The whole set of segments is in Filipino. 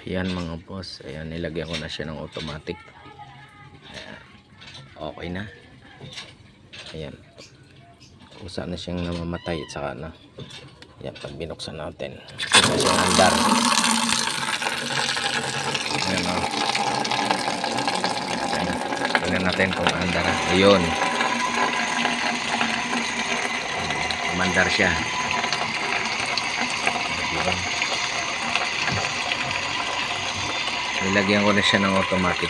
Ayan mga boss, ayan, nilagyan ko na siya ng automatic. Ayan, okay na. Ayan, kusa na siyang namamatay at saka na. Ayan, pag binuksan natin, kusa siyang andar. Ayan o. Tingnan natin kung andar na. Ayun, umandar siya. Diba? Nilagyan ko na siya ng automatic.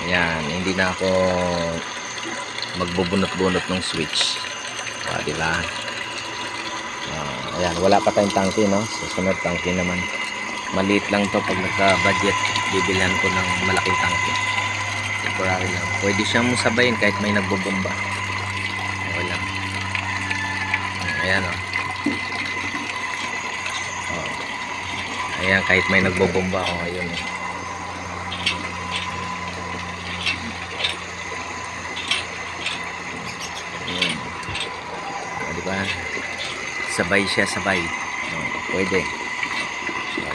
Ayan, hindi na ako magbubunot-bunot ng switch. Diba? Ayan, wala pa tayong tangke, no? Susunod tangke naman. Maliit lang to pag nagka-budget. Bibilhan ko ng malaking tangke. Temporary lang. Pwede siyang sabayin kahit may nagbubomba. Okay lang. Ayan, o. Ayan, kahit may nagbobomba ako ngayon. Diba? Sabay siya, sabay. Pwede.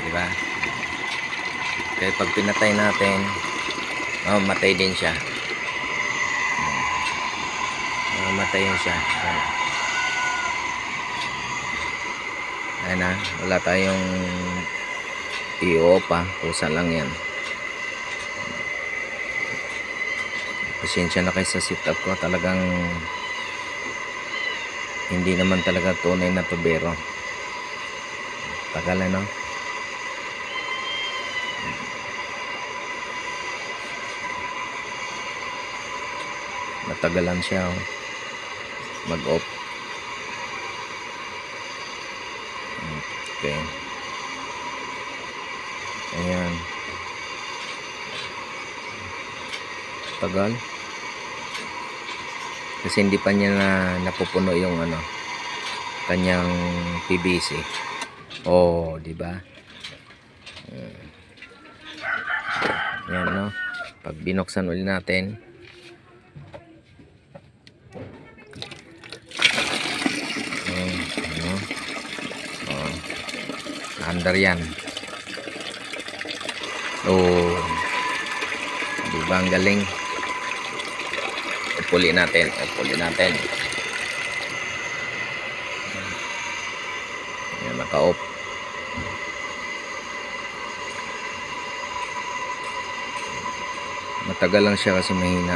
Diba? Kaya pag pinatay natin, matay din siya. Matayin siya. Ayan na, wala tayong i-opa, kusa lang yan. Pasensya na kayo sa setup ko, talagang hindi naman talaga tunay na tubero. Tagal na, no? Natagalan siya, oh, mag-off. Okay. Ayan. Tagal. Kasi hindi pa niya napupuno yung kanyang PVC. Oh, di ba? Ayan, no? Pag binuksan ulit natin, under yan. Oh, diba ang galing? Puli natin. Yan, naka-off. Matagal lang siya kasi mahina.